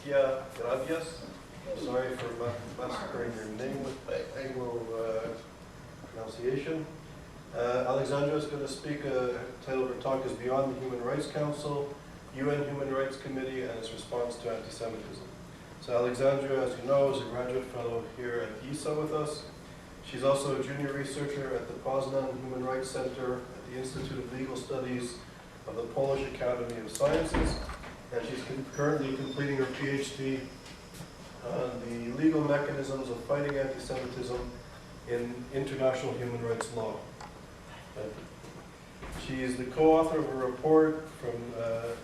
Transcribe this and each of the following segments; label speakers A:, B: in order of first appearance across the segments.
A: Grabias. I'm sorry for massacring your name with Anglo pronunciation. Aleksandra is going to speak. The title of her talk is Beyond the Human Rights Council, UN Human Rights Committee and its Response to Anti-Semitism. So Aleksandra, as you know, is a graduate fellow here at ISA with us. She's also a junior researcher at the Poznan Human Rights Center at the Institute of Legal Studies of the Polish Academy of Sciences, and she's currently completing her PhD on the legal mechanisms of fighting anti-Semitism in international human rights law. She is the co-author of a report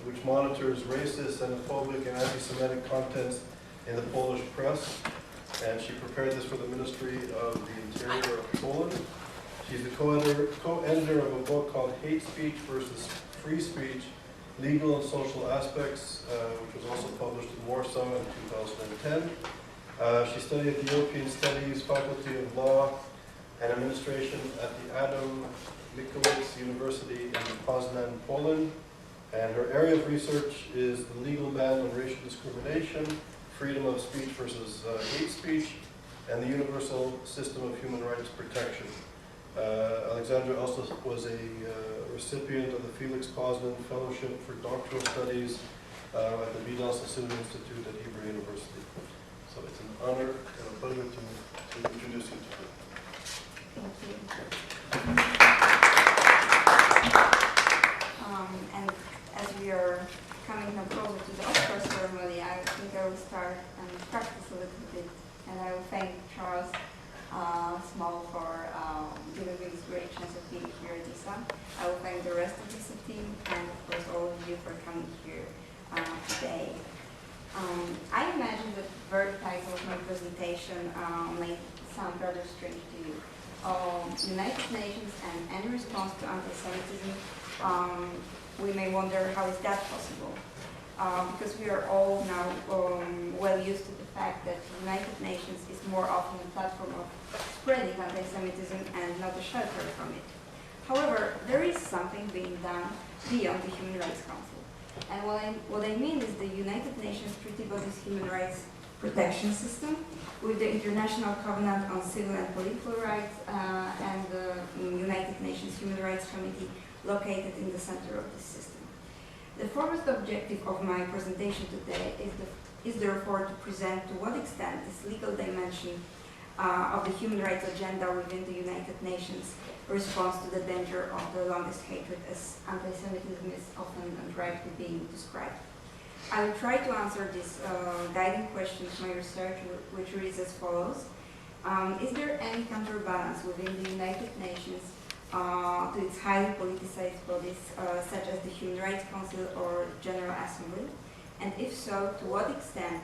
A: which monitors racist, xenophobic, and anti-Semitic contents in the Polish press, and she prepared this for the Ministry of the Interior of Poland. She's the co-editor of a book called Hate Speech versus Free Speech, Legal and Social Aspects, which was also published in Warsaw in 2010. She studied at the European Studies Faculty of Law and Administration at the Adam Mickiewicz University in Poznan, Poland. And her area of research is the legal ban on racial discrimination, freedom of speech versus hate speech, and the universal system of human rights protection. Aleksandra also was a recipient of the Felix Poznan Fellowship for Doctoral Studies at the Vidal Sassoon Institute at Hebrew University. So it's an honor and a pleasure to introduce you to her.
B: Thank you. And as we are coming now closer to the Oscar ceremony, I think I will start and practice a little bit. And I will thank Charles Small for giving me this great chance of being here at ISA. I will thank the rest of the ISA team and of course all of you for coming here today. I imagine that the very title of my presentation may sound rather strange to you. United Nations and any response to anti-Semitism, we may wonder how is that possible? Because we are all now well used to the fact that the United Nations is more often a platform of spreading anti-Semitism and not a shelter from it. However, there is something being done beyond the Human Rights Council. And what I mean is the United Nations Treaty Body's Human Rights Protection System with the International Covenant on Civil and Political Rights and the United Nations Human Rights Committee located in the center of this system. The foremost objective of my presentation today is therefore to present to what extent this legal dimension of the human rights agenda within the United Nations responds to the danger of the longest hatred as anti-Semitism is often and rightly being described. I will try to answer this guiding question of my research, which reads as follows. Is there any counterbalance within the United Nations to its highly politicized bodies, such as the Human Rights Council or General Assembly? And if so, to what extent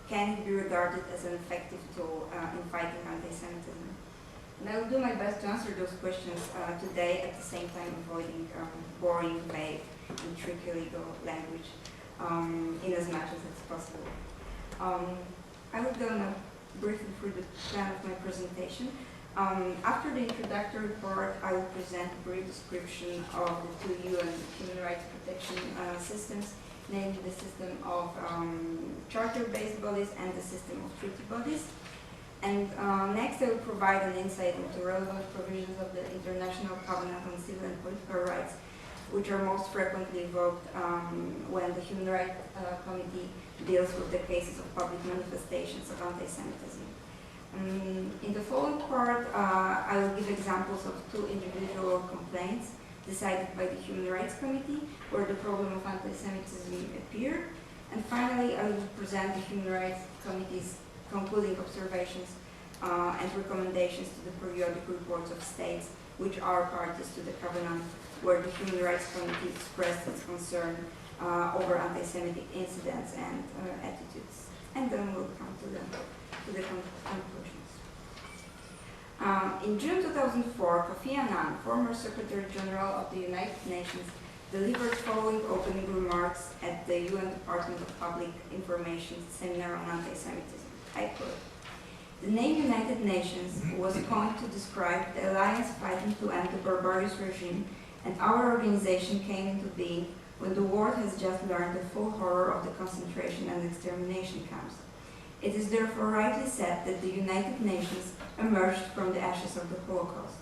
B: can it be regarded as an effective tool in fighting anti-Semitism? And I will do my best to answer those questions today, at the same time avoiding boring, vague, and tricky legal language in as much as it's possible. I will go now briefly through the plan of my presentation. After the introductory part, I will present a brief description of the two UN human rights protection systems, namely the system of charter-based bodies and the system of treaty bodies. And next I will provide an insight into relevant provisions of the International Covenant on Civil and Political Rights, which are most frequently invoked when the Human Rights Committee deals with the cases of public manifestations of anti-Semitism. In the following part, I will give examples of two individual complaints decided by the Human Rights Committee where the problem of anti-Semitism appeared. And finally, I will present the Human Rights Committee's concluding observations and recommendations to the periodic reports of states which are parties to the Covenant, where the Human Rights Committee expressed its concern over anti-Semitic incidents and attitudes. And then we'll come to the conclusions. In June 2004, Kofi Annan, former Secretary General of the United Nations, delivered following opening remarks at the UN Department of Public Information Seminar on Anti-Semitism. I quote, "The name United Nations was coined to describe the alliance fighting to end the barbarous regime, and our organization came into being when the world has just learned the full horror of the concentration and extermination camps. It is therefore rightly said that the United Nations emerged from the ashes of the Holocaust,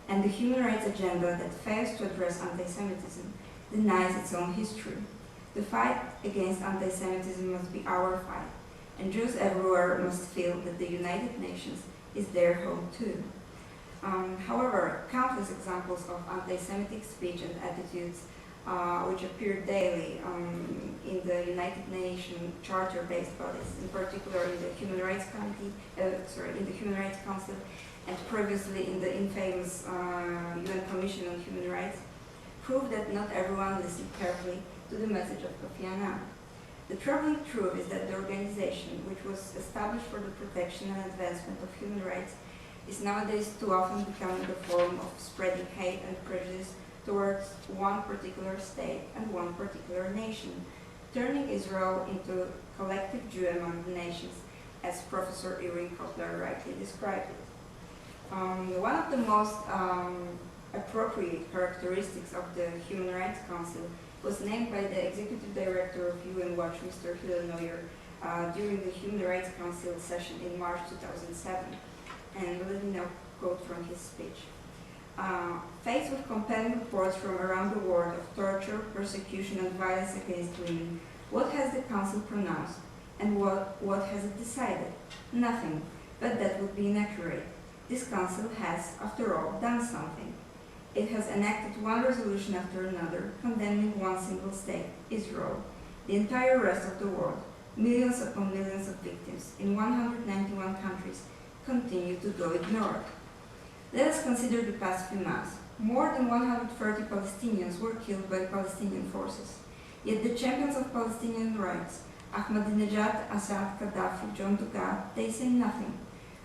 B: and the human rights agenda that fails to address anti-Semitism denies its own history. The fight against anti-Semitism must be our fight, and Jews everywhere must feel that the United Nations is their home too. However, countless examples of anti-Semitic speech and attitudes which appear daily in the United Nations charter-based bodies, in particular in the Human Rights Committee, in the Human Rights Council, and previously in the infamous UN Commission on Human Rights, prove that not everyone listened carefully to the message of Kofi Annan. The troubling truth is that the organization, which was established for the protection and advancement of human rights, is nowadays too often becoming the forum of spreading hate and prejudice towards one particular state and one particular nation, turning Israel into collective Jew among the nations, as Professor Irene Kotler rightly described it. One of the most appropriate characteristics of the Human Rights Council was named by the Executive Director of UN Watch, Mr. Hillel Neuer, during the Human Rights Council session in March 2007. And let me now quote from his speech. Faced with compelling reports from around the world of torture, persecution, and violence against women, what has the Council pronounced, and what has it decided? Nothing, but that would be inaccurate. This Council has, after all, done something. It has enacted one resolution after another, condemning one single state, Israel. The entire rest of the world, millions upon millions of victims in 191 countries, continue to go ignored. Let us consider the past few months. More than 130 Palestinians were killed by Palestinian forces. Yet the champions of Palestinian rights, Ahmadinejad, Assad, Gaddafi, John Dugan, they say nothing.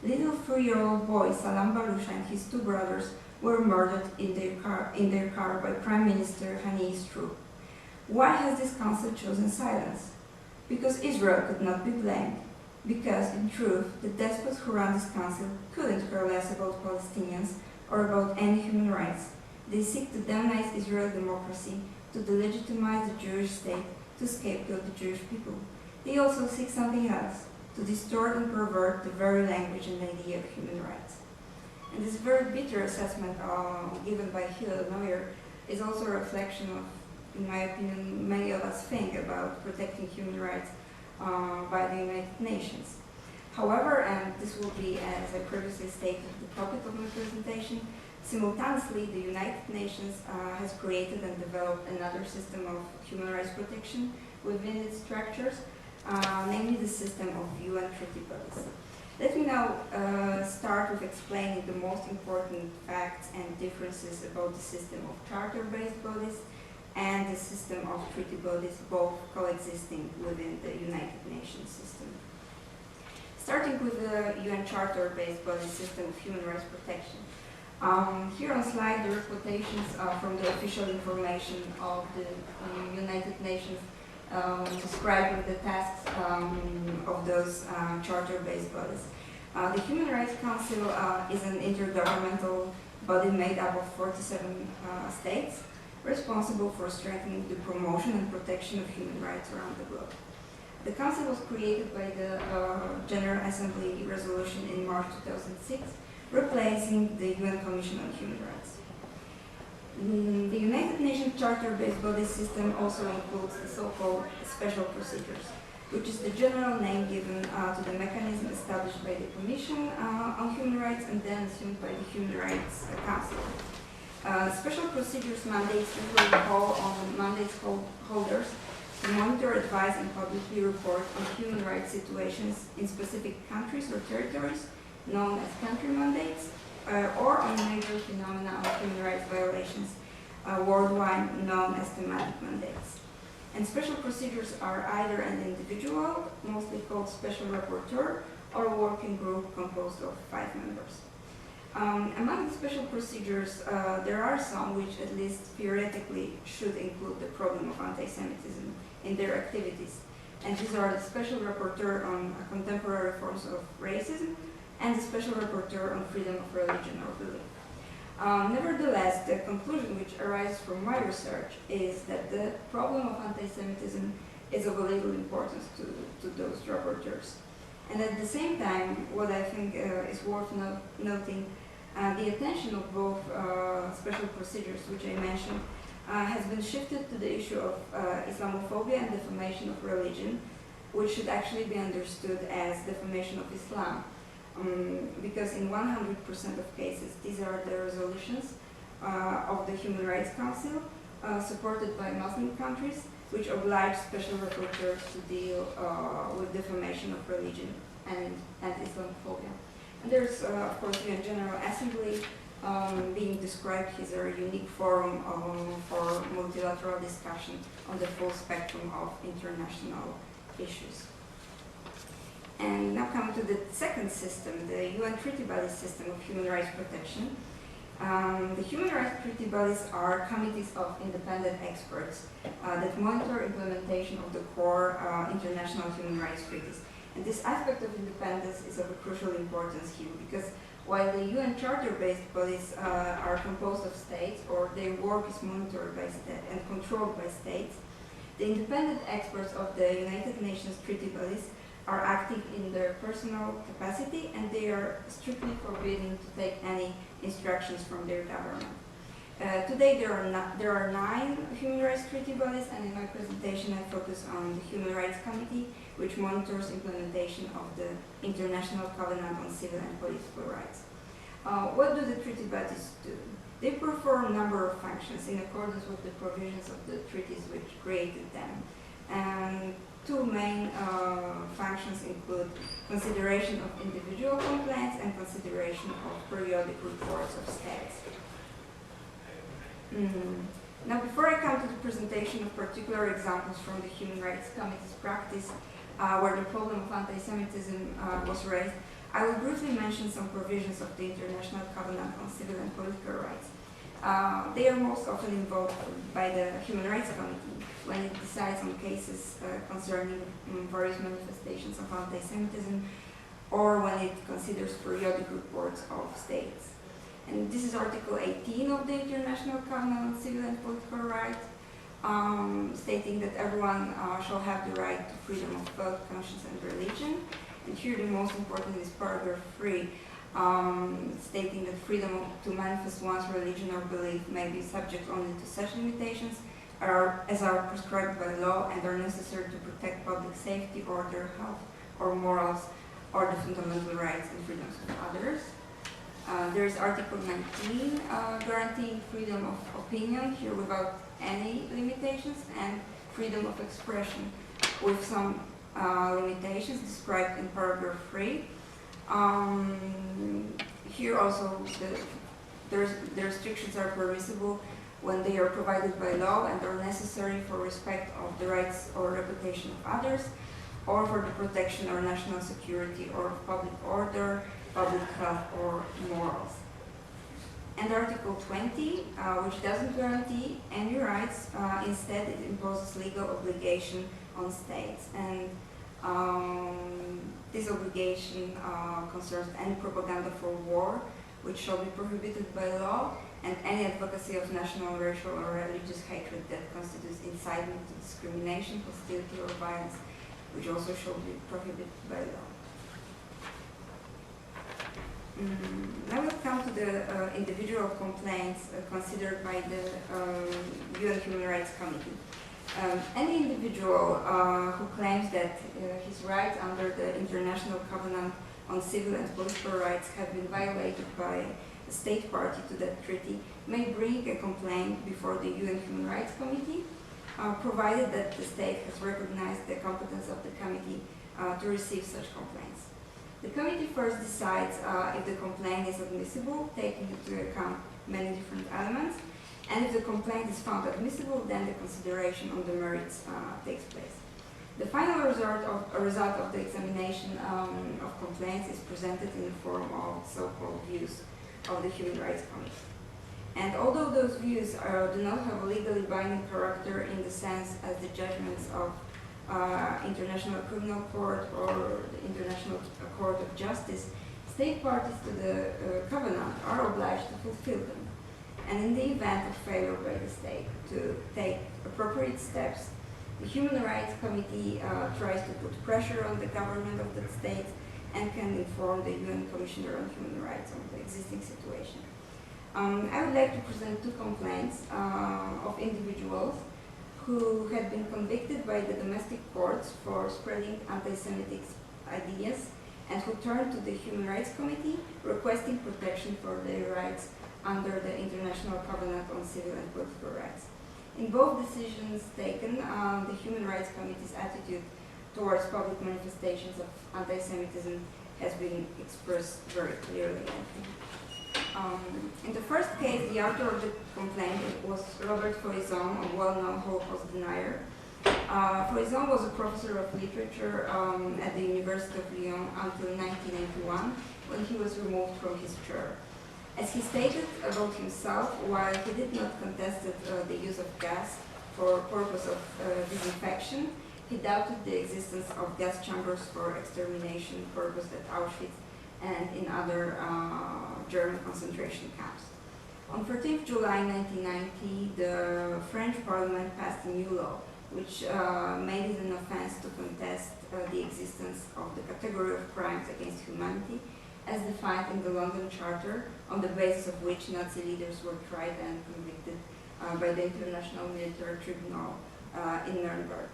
B: Little 3-year-old boy Salam Balusha and his two brothers were murdered in their car by Prime Minister Hani's troop. Why has this council chosen silence? Because Israel could not be blamed. Because, in truth, the despots who run this council couldn't care less about Palestinians or about any human rights. They seek to demonize Israel's democracy, to delegitimize the Jewish state, to scapegoat the Jewish people. They also seek something else, to distort and pervert the very language and idea of human rights. And this very bitter assessment given by Hillel Neuer is also a reflection of, in my opinion, many of us think about protecting human rights by the United Nations. However, and this will be, as I previously stated, the topic of my presentation, simultaneously the United Nations has created and developed another system of human rights protection within its structures, namely the system of UN treaty bodies. Let me now start with explaining the most important facts and differences about the system of charter-based bodies and the system of treaty bodies, both coexisting within the United Nations system. Starting with the UN Charter-based body system of human rights protection. Here on slide there are quotations from the official information of the United Nations describing the tasks of those charter-based bodies. The Human Rights Council is an intergovernmental body made up of 47 states, responsible for strengthening the promotion and protection of human rights around the globe. The Council was created by the General Assembly resolution in March 2006, replacing the UN Commission on Human Rights. The United Nations Charter-based body system also includes the so-called special procedures, which is the general name given to the mechanism established by the Commission on Human Rights and then assumed by the Human Rights Council. Special procedures mandates usually call on mandates holders to monitor, advise, and publicly report on human rights situations in specific countries or territories, known as country mandates, or on major phenomena of human rights violations worldwide, known as thematic mandates. And special procedures are either an individual, mostly called special rapporteur, or a working group composed of 5 members. Among the special procedures, there are some which, at least theoretically, should include the problem of anti-Semitism in their activities. And these are the Special Rapporteur on Contemporary Forms of Racism and the Special Rapporteur on Freedom of Religion or Belief. Nevertheless, the conclusion which arises from my research is that the problem of anti-Semitism is of a little importance to those rapporteurs. And at the same time, what I think is worth noting, the attention of both special procedures, which I mentioned, has been shifted to the issue of Islamophobia and defamation of religion, which should actually be understood as defamation of Islam. Because in 100% of cases, these are the resolutions of the Human Rights Council, supported by Muslim countries, which oblige special rapporteurs to deal with defamation of religion and Islamophobia. And there's, of course, the General Assembly being described as a unique forum for multilateral discussion on the full spectrum of international issues. And now coming to the second system, the UN treaty body system of human rights protection. The human rights treaty bodies are committees of independent experts that monitor implementation of the core international human rights treaties. And this aspect of independence is of a crucial importance here, because while the UN charter-based bodies are composed of states, or their work is monitored by and controlled by states, the independent experts of the United Nations treaty bodies are acting in their personal capacity, and they are strictly forbidden to take any instructions from their government. Today there are 9 human rights treaty bodies, and in my presentation I focus on the Human Rights Committee, which monitors implementation of the International Covenant on Civil and Political Rights. What do the treaty bodies do? They perform a number of functions in accordance with the provisions of the treaties which created them. And 2 main functions include consideration of individual complaints and consideration of periodic reports of states. Now, before I come to the presentation of particular examples from the Human Rights Committee's practice where the problem of anti-Semitism was raised, I will briefly mention some provisions of the International Covenant on Civil and Political Rights. They are most often invoked by the Human Rights Committee when it decides on cases concerning various manifestations of anti-Semitism, or when it considers periodic reports of states. And this is Article 18 of the International Covenant on Civil and Political Rights, stating that everyone shall have the right to freedom of thought, conscience, and religion. And here the most important is paragraph 3, stating that freedom to manifest one's religion or belief may be subject only to such limitations as are prescribed by law and are necessary to protect public safety, order, health, or morals, or the fundamental rights and freedoms of others. There is Article 19 guaranteeing freedom of opinion, here without any limitations, and freedom of expression with some limitations described in paragraph 3. Here also the restrictions are permissible when they are provided by law and are necessary for respect of the rights or reputation of others, or for the protection or national security or public order, public health, or morals. And Article 20, which doesn't guarantee any rights, instead it imposes legal obligation on states. And this obligation concerns any propaganda for war, which shall be prohibited by law, and any advocacy of national, racial, or religious hatred that constitutes incitement to discrimination, hostility, or violence, which also shall be prohibited by law. Now we'll come to the individual complaints considered by the UN Human Rights Committee. Any individual who claims that his rights under the International Covenant on Civil and Political Rights have been violated by a state party to that treaty may bring a complaint before the UN Human Rights Committee, provided that the state has recognized the competence of the committee to receive such complaints. The committee first decides if the complaint is admissible, taking into account many different elements, and if the complaint is found admissible, then the consideration on the merits takes place. The final result of the examination of complaints is presented in the form of so-called views of the Human Rights Committee. And although those views do not have a legally binding character in the sense as the judgments of International Criminal Court or the International Court of Justice, State parties to the covenant are obliged to fulfill them, and in the event of failure by the state to take appropriate steps, the Human Rights Committee tries to put pressure on the government of the state and can inform the UN Commissioner on Human Rights on the existing situation. I would like to present two complaints of individuals who had been convicted by the domestic courts for spreading anti-Semitic ideas and who turned to the Human Rights Committee requesting protection for their rights under the International Covenant on Civil and Political Rights. In both decisions taken, the Human Rights Committee's attitude towards public manifestations of anti-Semitism has been expressed very clearly, I think. In the first case, the author of the complaint was Robert Foison, a well-known Holocaust denier. Foison was a professor of literature at the University of Lyon until 1981, when he was removed from his chair. As he stated about himself, while he did not contest the use of gas for purpose of disinfection, he doubted the existence of gas chambers for extermination purpose at Auschwitz and in other German concentration camps. On 14th July 1990, the French Parliament passed a new law which made it an offense to contest the existence of the category of crimes against humanity as defined in the London Charter, on the basis of which Nazi leaders were tried and convicted by the International Military Tribunal in Nuremberg.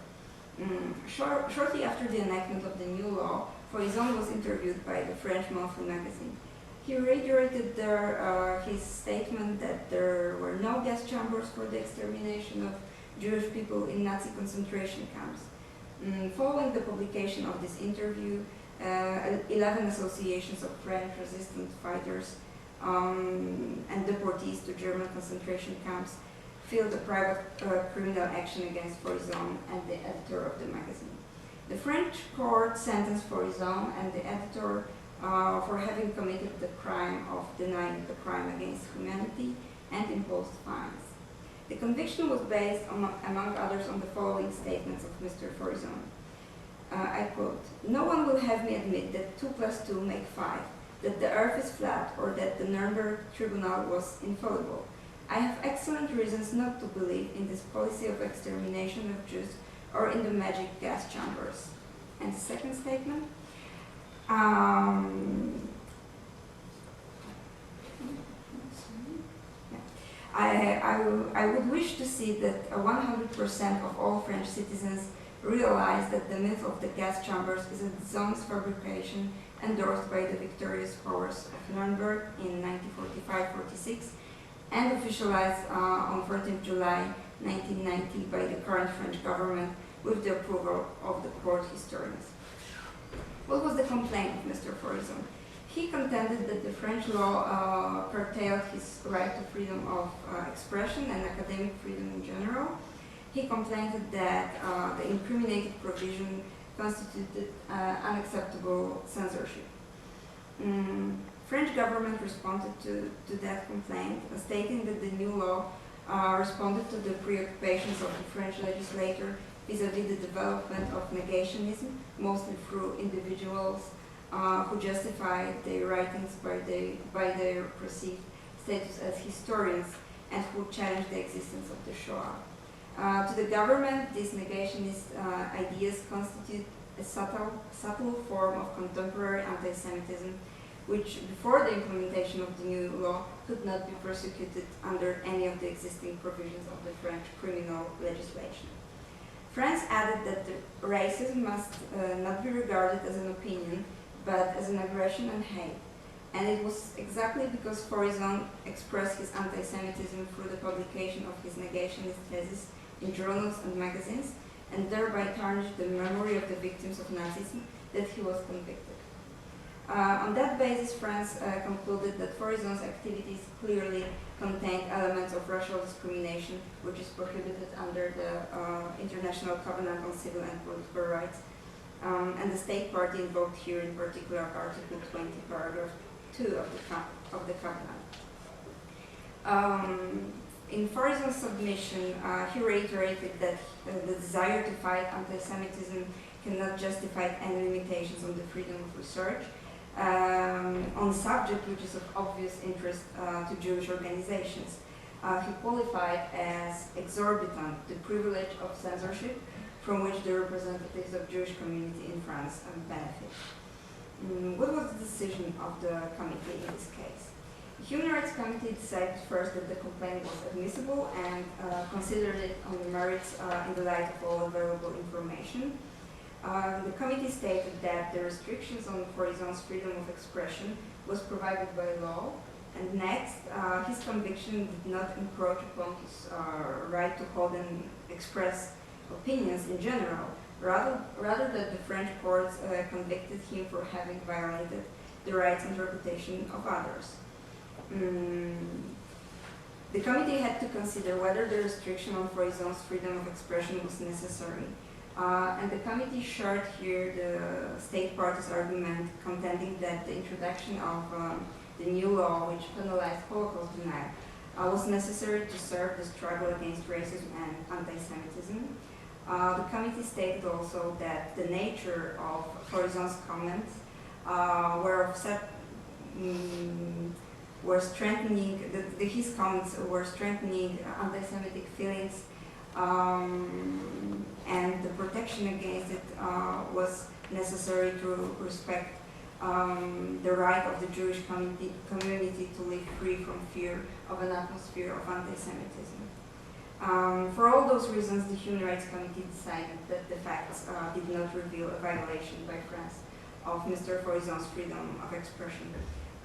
B: Shortly after the enactment of the new law, Foison was interviewed by the French monthly magazine. He reiterated his statement that there were no gas chambers for the extermination of Jewish people in Nazi concentration camps. Following the publication of this interview, 11 associations of French resistance fighters and deportees to German concentration camps filed a private criminal action against Foison and the editor of the magazine. The French court sentenced Foison and the editor for having committed the crime of denying the crime against humanity and imposed fines. The conviction was based, among others, on the following statements of Mr. Foison. I quote, "No one will have me admit that 2 + 2 make 5, that the earth is flat, or that the Nuremberg tribunal was infallible. I have excellent reasons not to believe in this policy of extermination of Jews or in the magic gas chambers." And the second statement, I would wish to see that 100% of all French citizens realize that the myth of the gas chambers is a dishonest fabrication endorsed by the victorious powers of Nuremberg in 1945-46 and officialized on 14th July 1990 by the current French government with the approval of the court historians. What was the complaint of Mr. Foison? He contended that the French law curtailed his right to freedom of expression and academic freedom in general. He complained that the incriminated provision constituted unacceptable censorship. French government responded to that complaint, stating that the new law responded to the preoccupations of the French legislator vis-à-vis the development of negationism, mostly through individuals who justified their writings by their perceived status as historians and who challenged the existence of the Shoah. To the government, these negationist ideas constitute a subtle form of contemporary anti-Semitism, which before the implementation of the new law could not be prosecuted under any of the existing provisions of the French criminal legislation. France added that racism must not be regarded as an opinion, but as an aggression and hate. And it was exactly because Foison expressed his anti-Semitism through the publication of his negationist thesis in journals and magazines, and thereby tarnished the memory of the victims of Nazism, that he was convicted. On that basis, France concluded that Foison's activities clearly contained elements of racial discrimination, which is prohibited under the International Covenant on Civil and Political Rights, and the state party invoked here in particular Article 20, paragraph 2 of the Covenant. In Foison's submission, he reiterated that the desire to fight anti-Semitism cannot justify any limitations on the freedom of research, on a subject which is of obvious interest to Jewish organizations. He qualified as exorbitant the privilege of censorship from which the representatives of Jewish community in France benefit. What was the decision of the committee in this case? The Human Rights Committee decided first that the complaint was admissible and considered it on the merits in the light of all available information. The committee stated that the restrictions on Forizon's freedom of expression was provided by law, and next, his conviction did not encroach upon his right to hold and express opinions in general, rather that the French courts convicted him for having violated the rights and reputation of others. The committee had to consider whether the restriction on Forizon's freedom of expression was necessary. And the committee shared here the state party's argument, contending that the introduction of the new law, which penalized Holocaust denial, was necessary to serve the struggle against racism and anti-Semitism. The committee stated also that the nature of Forizon's comments were strengthening, his comments were strengthening anti-Semitic feelings, and the protection against it was necessary to respect the right of the Jewish community to live free from fear of an atmosphere of anti-Semitism. For all those reasons, the Human Rights Committee decided that the facts did not reveal a violation by France of Mr. Forizon's freedom of expression.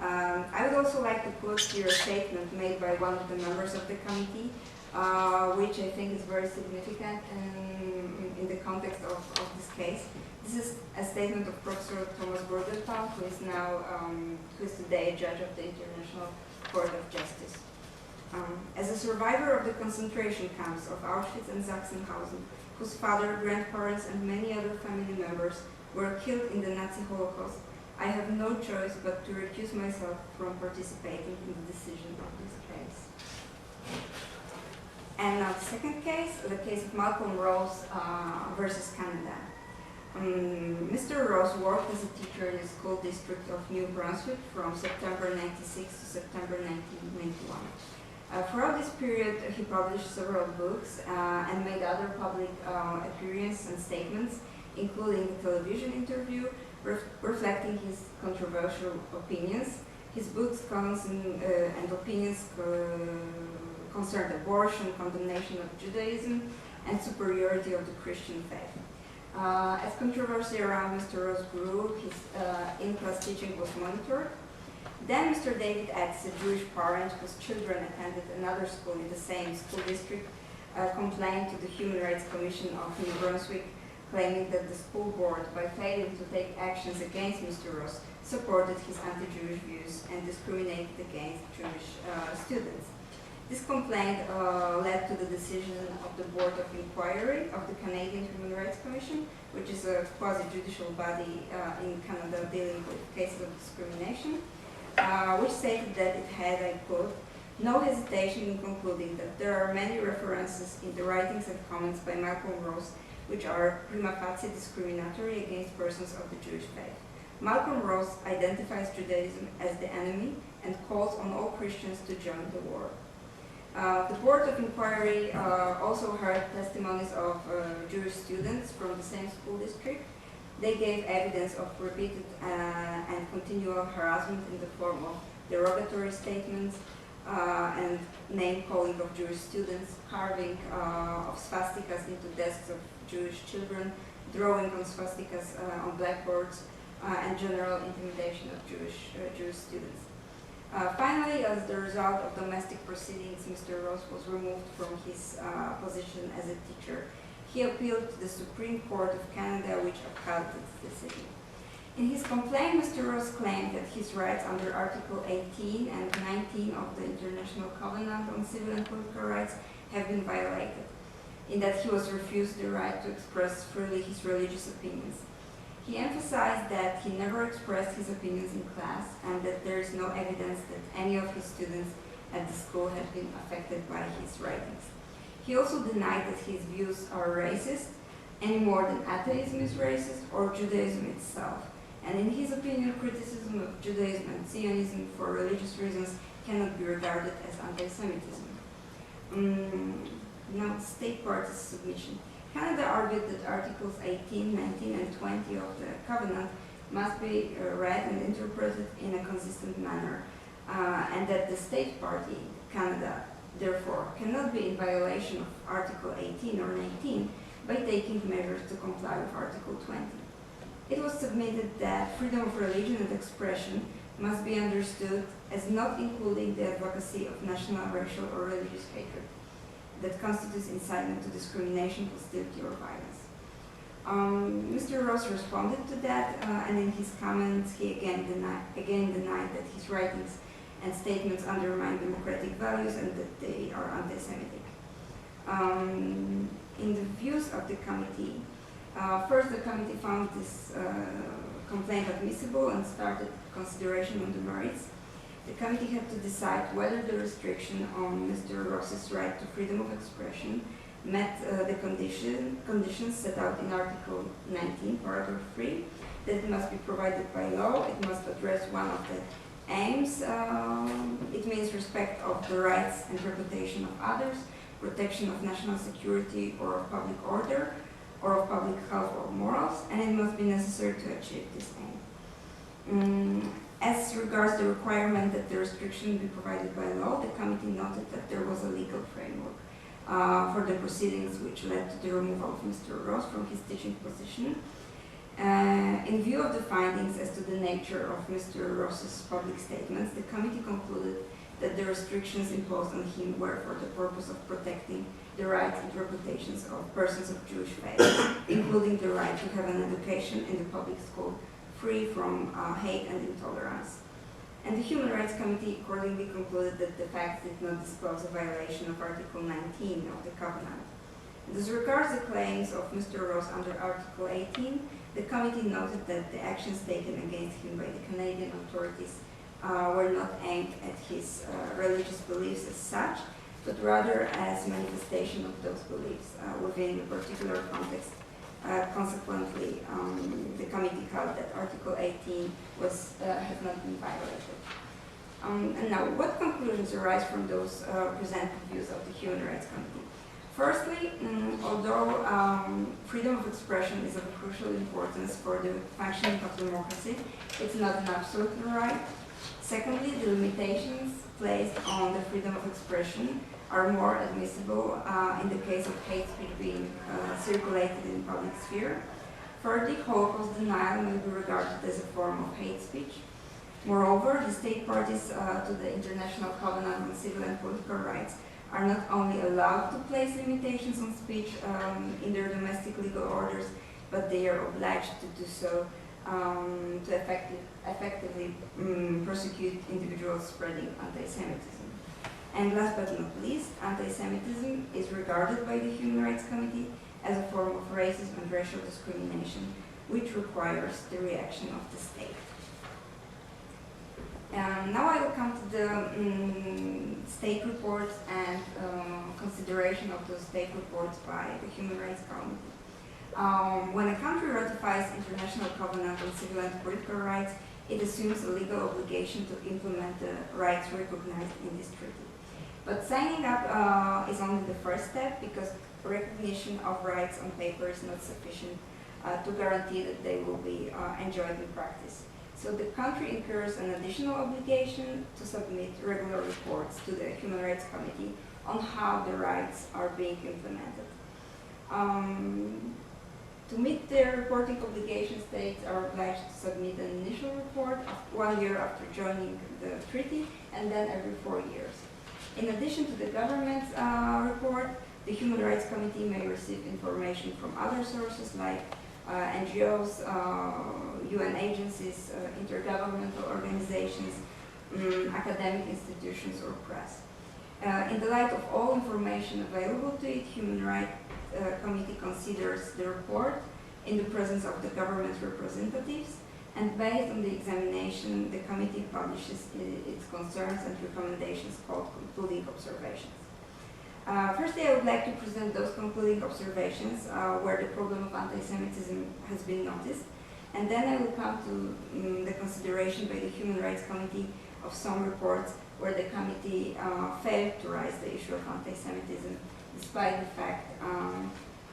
B: I would also like to quote here a statement made by one of the members of the committee, which I think is very significant in the context of this case. This is a statement of Professor Thomas Burdelthal, who is today a judge of the International Court of Justice. As a survivor of the concentration camps of Auschwitz and Sachsenhausen, whose father, grandparents, and many other family members were killed in the Nazi Holocaust, I have no choice but to recuse myself from participating in the decision of this case. And now the second case, the case of Malcolm Rose versus Canada. Mr. Rose worked as a teacher in the school district of New Brunswick from September 1996 to September 1991. Throughout this period, he published several books and made other public appearances and statements, including a television interview reflecting his controversial opinions. His books and opinions concerned abortion, condemnation of Judaism, and superiority of the Christian faith. As controversy around Mr. Rose grew, his in-class teaching was monitored. Then Mr. David X, a Jewish parent whose children attended another school in the same school district, complained to the Human Rights Commission of New Brunswick, claiming that the school board, by failing to take actions against Mr. Rose, supported his anti-Jewish views and discriminated against Jewish students. This complaint led to the decision of the Board of Inquiry of the Canadian Human Rights Commission, which is a quasi-judicial body in Canada dealing with cases of discrimination, which stated that it had, I quote, no hesitation in concluding that there are many references in the writings and comments by Malcolm Rose which are prima facie discriminatory against persons of the Jewish faith. Malcolm Rose identifies Judaism as the enemy and calls on all Christians to join the war. The Board of Inquiry also heard testimonies of Jewish students from the same school district. They gave evidence of repeated and continual harassment in the form of derogatory statements and name-calling of Jewish students, carving of swastikas into desks of Jewish children, drawing on swastikas on blackboards, and general intimidation of Jewish students. Finally, as the result of domestic proceedings, Mr. Rose was removed from his position as a teacher. He appealed to the Supreme Court of Canada, which upheld its decision. In his complaint, Mr. Rose claimed that his rights under Article 18 and 19 of the International Covenant on Civil and Political Rights have been violated, in that he was refused the right to express freely his religious opinions. He emphasized that he never expressed his opinions in class and that there is no evidence that any of his students at the school had been affected by his writings. He also denied that his views are racist, any more than atheism is racist or Judaism itself, And in his opinion, criticism of Judaism and Zionism for religious reasons cannot be regarded as anti-Semitism. Now, state parties submission. Canada argued that Articles 18, 19, and 20 of the Covenant must be read and interpreted in a consistent manner, and that the state party, Canada, therefore, cannot be in violation of Article 18 or 19 by taking measures to comply with Article 20. It was submitted that freedom of religion and expression must be understood as not including the advocacy of national, racial, or religious hatred that constitutes incitement to discrimination, hostility, or violence. Mr. Ross responded to that, and in his comments, he again denied that his writings and statements undermine democratic values and that they are anti-Semitic. In the views of the committee, first the committee found this complaint admissible and started consideration on the merits. The committee had to decide whether the restriction on Mr. Ross's right to freedom of expression met the conditions set out in Article 19, paragraph 3, that it must be provided by law, it must address one of the aims, it means respect of the rights and reputation of others, protection of national security or of public order, or of public health or morals, and it must be necessary to achieve this aim. As regards the requirement that the restriction be provided by law, the committee noted that there was a legal framework for the proceedings which led to the removal of Mr. Ross from his teaching position. In view of the findings as to the nature of Mr. Ross's public statements, the committee concluded that the restrictions imposed on him were for the purpose of protecting the rights and reputations of persons of Jewish faith, including the right to have an education in the public school free from hate and intolerance. And the Human Rights Committee accordingly concluded that the facts did not disclose a violation of Article 19 of the Covenant. And as regards the claims of Mr. Ross under Article 18, the committee noted that the actions taken against him by the Canadian authorities were not aimed at his religious beliefs as such, but rather as manifestation of those beliefs within a particular context. Consequently, the committee held that Article 18 has not been violated. And now, what conclusions arise from those presented views of the Human Rights Committee? Firstly, although freedom of expression is of crucial importance for the functioning of democracy, it's not an absolute right. Secondly, the limitations placed on the freedom of expression are more admissible in the case of hate speech being circulated in the public sphere. Thirdly, Holocaust denial may be regarded as a form of hate speech. Moreover, the state parties to the International Covenant on Civil and Political Rights are not only allowed to place limitations on speech in their domestic legal orders, but they are obliged to do so to effectively prosecute individuals spreading anti-Semitism. And last but not least, anti-Semitism is regarded by the Human Rights Committee as a form of racism and racial discrimination, which requires the reaction of the state. Now I will come to the state reports and consideration of those state reports by the Human Rights Committee. When a country ratifies International Covenant on Civil and Political Rights, it assumes a legal obligation to implement the rights recognized in this treaty. But signing up is only the first step, because recognition of rights on paper is not sufficient to guarantee that they will be enjoyed in practice. So the country incurs an additional obligation to submit regular reports to the Human Rights Committee on how the rights are being implemented. To meet their reporting obligations, states are obliged to submit an initial report 1 year after joining the treaty, and then every 4 years. In addition to the government's report, the Human Rights Committee may receive information from other sources like NGOs, UN agencies, intergovernmental organizations, academic institutions, or press. In the light of all information available to it, Human Rights Committee considers the report in the presence of the government representatives, and based on the examination, the committee publishes its concerns and recommendations called concluding observations. Firstly, I would like to present those concluding observations where the problem of anti-Semitism has been noticed. And then I will come to the consideration by the Human Rights Committee of some reports where the committee failed to raise the issue of anti-Semitism, despite the fact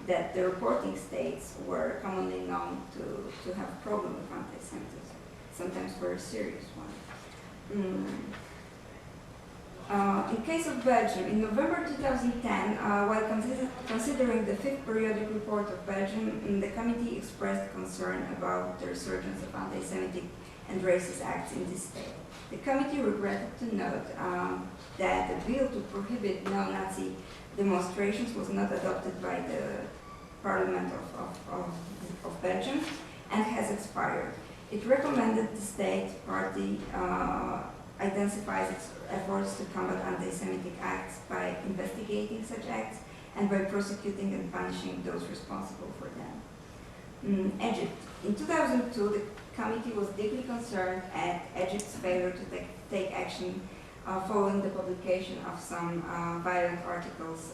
B: that the reporting states were commonly known to have a problem with anti-Semitism, sometimes very serious one. In case of Belgium, in November 2010, while considering the fifth periodic report of Belgium, the committee expressed concern about the resurgence of anti-Semitic and racist acts in this state. The committee regretted to note that the bill to prohibit neo-Nazi demonstrations was not adopted by the Parliament of Belgium and has expired. It recommended the state party intensifies its efforts to combat anti-Semitic acts by investigating such acts and by prosecuting and punishing those responsible for them. Egypt. In 2002, the committee was deeply concerned at Egypt's failure to take action following the publication of some violent articles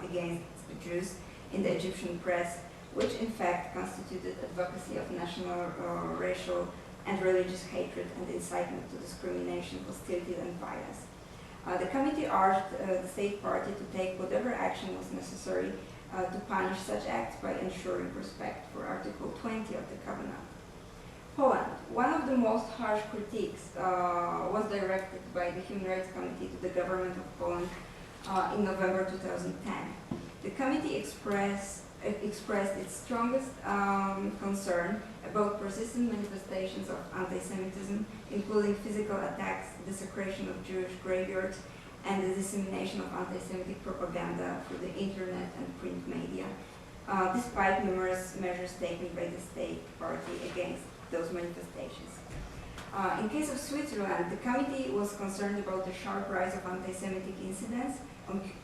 B: against the Jews in the Egyptian press, which in fact constituted advocacy of national, racial, and religious hatred and incitement to discrimination, hostility, and violence. The committee urged the state party to take whatever action was necessary to punish such acts by ensuring respect for Article 20 of the Covenant. Poland. One of the most harsh critiques was directed by the Human Rights Committee to the government of Poland in November 2010. The committee expressed its strongest concern about persistent manifestations of anti-Semitism, including physical attacks, desecration of Jewish graveyards, and the dissemination of anti-Semitic propaganda through the internet and print media, despite numerous measures taken by the state party against those manifestations. In case of Switzerland, the committee was concerned about the sharp rise of anti-Semitic incidents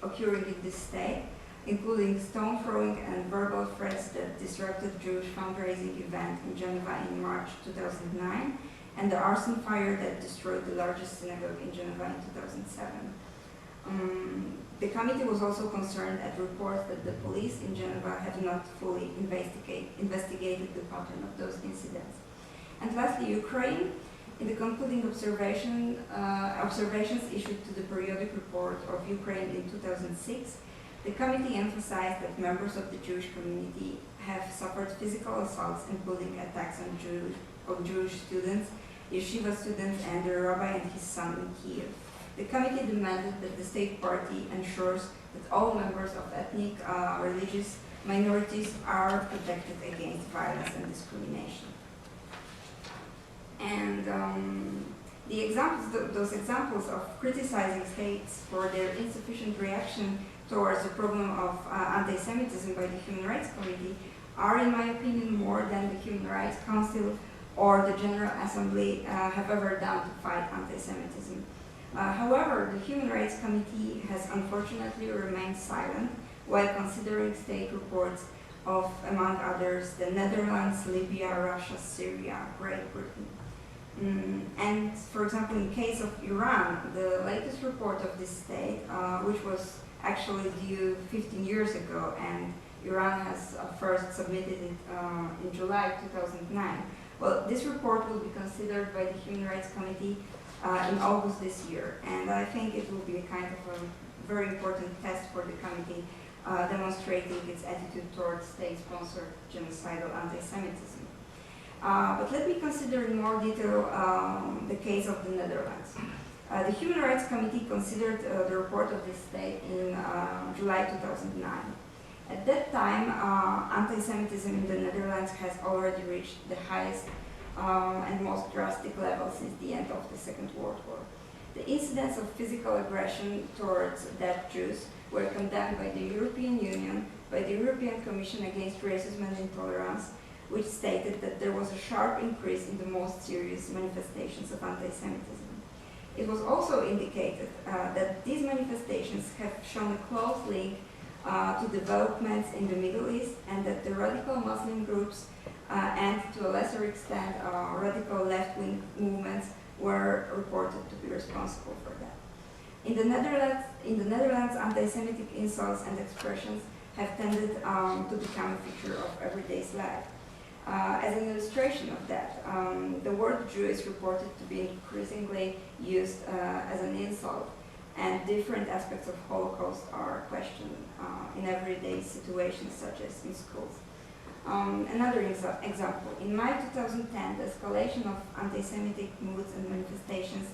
B: occurring in this state, including stone throwing and verbal threats that disrupted Jewish fundraising event in Geneva in March 2009, and the arson fire that destroyed the largest synagogue in Geneva in 2007. The committee was also concerned at reports that the police in Geneva have not fully investigated the pattern of those incidents. And lastly, Ukraine. In the concluding observations issued to the periodic report of Ukraine in 2006, the committee emphasized that members of the Jewish community have suffered physical assaults, including attacks on Jewish students, yeshiva students, and the rabbi and his son in Kiev. The committee demanded that the state party ensures that all members of ethnic, religious minorities are protected against violence and discrimination. And those examples of criticizing states for their insufficient reaction towards the problem of anti-Semitism by the Human Rights Committee are, in my opinion, more than the Human Rights Council or the General Assembly have ever done to fight anti-Semitism. However, the Human Rights Committee has unfortunately remained silent while considering state reports of, among others, the Netherlands, Libya, Russia, Syria, Great Britain. And, for example, in case of Iran, the latest report of this state, which was actually due 15 years ago, and Iran has first submitted it in July 2009. Well, this report will be considered by the Human Rights Committee in August this year, and I think it will be a kind of a very important test for the committee, demonstrating its attitude towards state-sponsored genocidal anti-Semitism. But let me consider in more detail the case of the Netherlands. The Human Rights Committee considered the report of this state in July 2009. At that time, anti-Semitism in the Netherlands has already reached the highest and most drastic level since the end of the Second World War. The incidents of physical aggression towards dead Jews were condemned by the European Union, by the European Commission Against Racism and Intolerance, which stated that there was a sharp increase in the most serious manifestations of anti-Semitism. It was also indicated that these manifestations have shown a close link to developments in the Middle East, and that the radical Muslim groups and, to a lesser extent, radical left-wing movements were reported to be responsible for that. In the Netherlands, anti-Semitic insults and expressions have tended to become a feature of everyday life. As an illustration of that, the word Jew is reported to be increasingly used as an insult, and different aspects of Holocaust are questioned in everyday situations such as in schools. Another example, in May 2010, the escalation of anti-Semitic moods and manifestations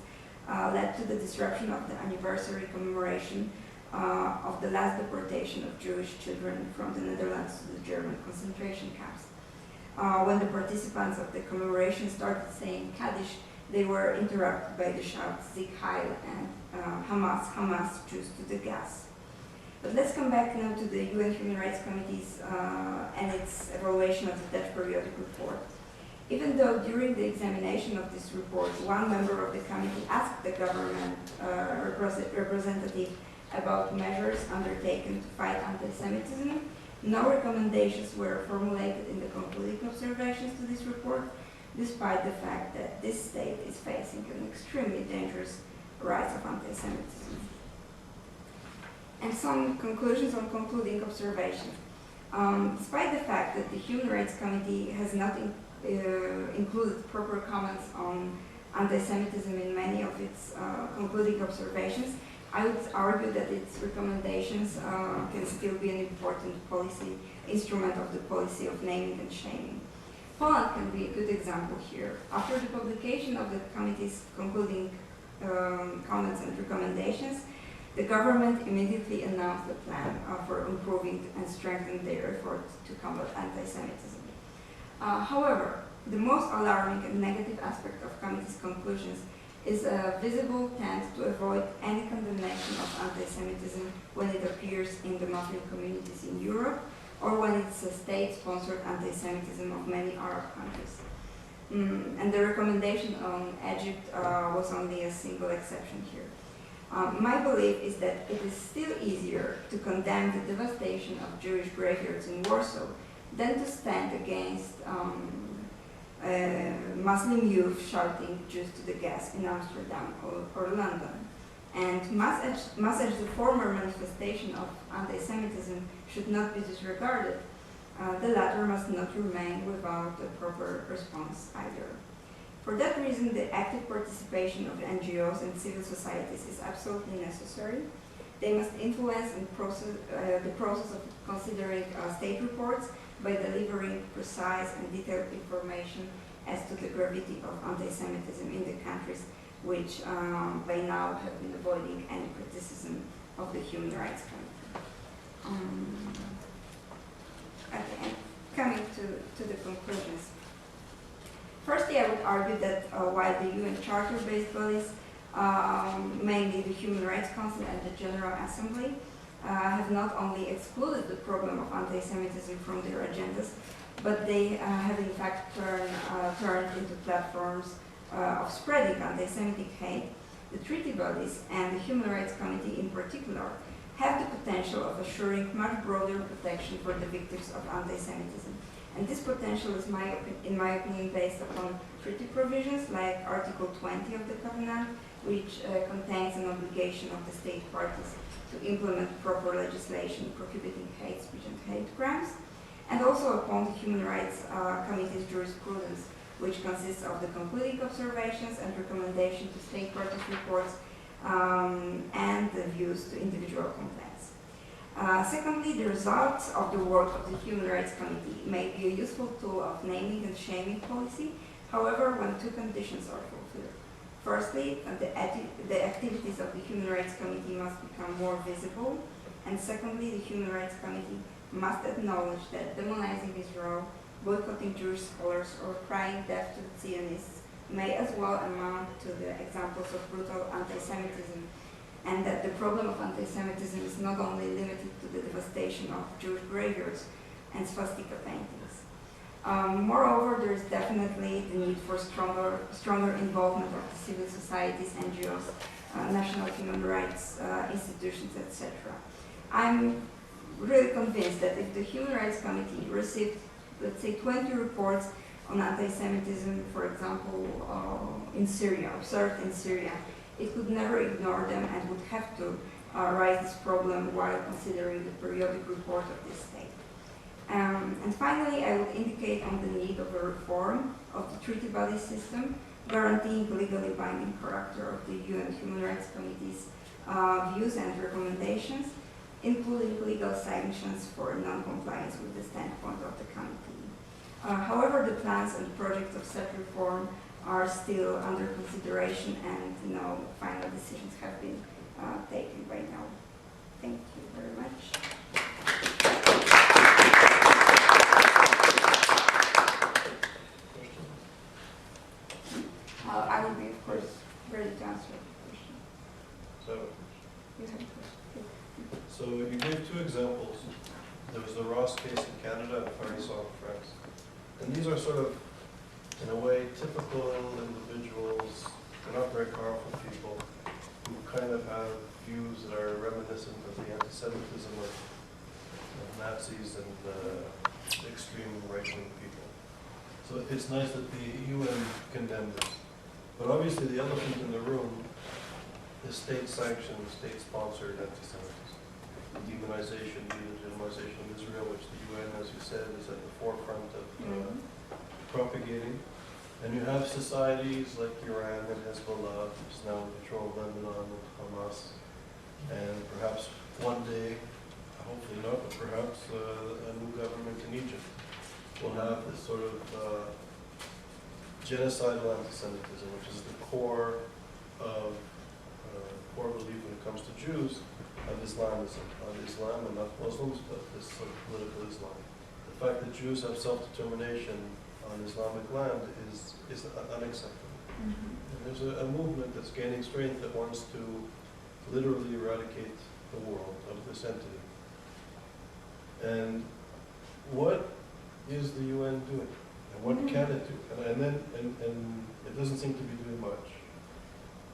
B: led to the disruption of the anniversary commemoration of the last deportation of Jewish children from the Netherlands to the German concentration camps. When the participants of the commemoration started saying Kaddish, they were interrupted by the shout Sieg Heil and Hamas, Hamas, Jews to the gas. But let's come back now to the UN Human Rights Committee's and its evaluation of the Dutch periodic report. Even though during the examination of this report, one member of the committee asked the government representative about measures undertaken to fight anti-Semitism, no recommendations were formulated in the concluding observations to this report, despite the fact that this state is facing an extremely dangerous rise of anti-Semitism. And some conclusions on concluding observation. Despite the fact that the Human Rights Committee has not included proper comments on anti-Semitism in many of its concluding observations, I would argue that its recommendations can still be an important policy instrument of the policy of naming and shaming. Poland can be a good example here. After the publication of the committee's concluding comments and recommendations, the government immediately announced a plan for improving and strengthening their efforts to combat anti-Semitism. However, the most alarming and negative aspect of committee's conclusions is a visible tendency to avoid any condemnation of anti-Semitism when it appears in the Muslim communities in Europe or when it's a state-sponsored anti-Semitism of many Arab countries. And the recommendation on Egypt was only a single exception here. My belief is that it is still easier to condemn the devastation of Jewish graveyards in Warsaw than to stand against Muslim youth shouting Jews to the gas in Amsterdam or London. And much as the former manifestation of anti-Semitism should not be disregarded, the latter must not remain without a proper response either. For that reason, the active participation of NGOs and civil societies is absolutely necessary. They must influence and the process of considering state reports by delivering precise and detailed information as to the gravity of anti-Semitism in the countries which by now have been avoiding any criticism of the Human Rights Committee. Okay, and coming to the conclusions. Firstly, I would argue that while the UN Charter-based bodies, mainly the Human Rights Council and the General Assembly, have not only excluded the problem of anti-Semitism from their agendas, but they have in fact turned into platforms of spreading anti-Semitic hate. The treaty bodies and the Human Rights Committee in particular have the potential of assuring much broader protection for the victims of anti-Semitism. And this potential is, in my opinion, based upon treaty provisions like Article 20 of the Covenant, which contains an obligation of the state parties to implement proper legislation prohibiting hate speech and hate crimes, and also upon the Human Rights Committee's jurisprudence, which consists of the concluding observations and recommendations to state parties' reports and the views to individual complaints. Secondly, the results of the work of the Human Rights Committee may be a useful tool of naming and shaming policy, however, when two conditions are fulfilled. Firstly, the activities of the Human Rights Committee must become more visible, and secondly, the Human Rights Committee must acknowledge that demonizing Israel, boycotting Jewish scholars, or crying death to the Zionists may as well amount to the examples of brutal anti-Semitism, and that the problem of anti-Semitism is not only limited to the devastation of Jewish graveyards and swastika paintings. Moreover, there is definitely the need for stronger involvement of the civil societies, NGOs, national human rights institutions, etc. I'm really convinced that if the Human Rights Committee received, let's say, 20 reports on anti-Semitism, for example, in Syria, observed in Syria, it could never ignore them and would have to raise this problem while considering the periodic report of this state. And finally, I will indicate on the need of a reform of the treaty body system, guaranteeing legally binding character of the UN Human Rights Committee's views and recommendations, including legal sanctions for non-compliance with the standpoint of the committee. However, the plans and projects of such reform are still under consideration, and no final decisions have been taken by now. Thank you very much. I will be, of course, ready to answer the question.
A: So,
B: You have a question?
A: so you gave two examples. There was the Ross case in Canada and Farisson in France. And these are sort of, in a way, typical individuals. They're not very powerful people who kind of have views that are reminiscent of the anti-Semitism of Nazis and extreme right-wing people. So it's nice that the UN condemned this. But obviously the elephant in the room is state-sanctioned, state-sponsored anti-Semitism. The demonization, delegitimization of Israel, which the UN, as you said, is at the forefront of propagating. And you have societies like Iran and Hezbollah, which is now in control of Lebanon and Hamas, and perhaps one day, hopefully not, but perhaps a new government in Egypt will have this sort of genocidal anti-Semitism, which is the core of core belief when it comes to Jews of Islamism, not Islam and not Muslims, but this sort of political Islam. The fact that Jews have self-determination on Islamic land is unacceptable. And there's a movement that's gaining strength that wants to literally eradicate the world of this entity. And what is the UN doing? And what can it do? And it doesn't seem to be doing much.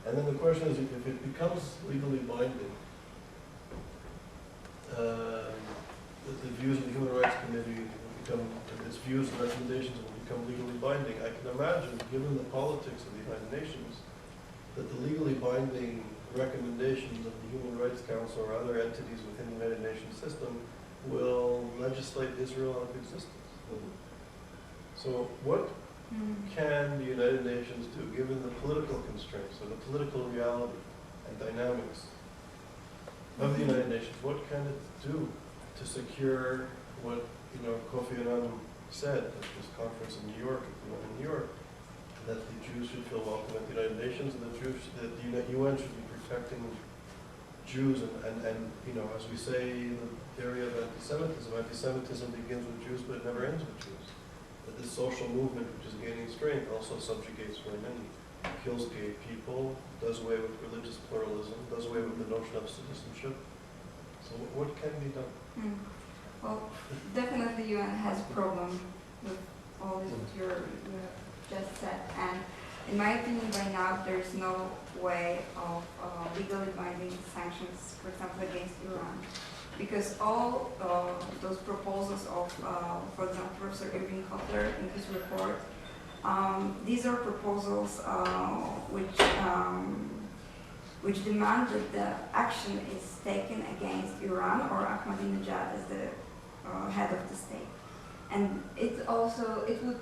A: And then the question is, if it becomes legally binding, the views of the Human Rights Committee will become, its views and recommendations will become legally binding. I can imagine, given the politics of the United Nations, that the legally binding recommendations of the Human Rights Council or other entities within the United Nations system will legislate Israel out of existence. So what can the United Nations do, given the political constraints or the political reality and dynamics of the United Nations? What can it do to secure what Kofi Annan said at this conference in New York, that the Jews should feel welcome at the United Nations, and that the UN should be protecting Jews, and as we say in the area of anti-Semitism begins with Jews, but it never ends with Jews. That this social movement, which is gaining strength, also subjugates very many, kills gay people, does away with religious pluralism, does away with the notion of citizenship. So what can be done?
B: Well, definitely the UN has a problem with all this what you just said, and in my opinion by now there is no way of legally binding sanctions, for example, against Iran. Because all those proposals of, for example, Professor Irving Kotler in his report, these are proposals which demand that the action is taken against Iran or Ahmadinejad as the head of the state. And it would,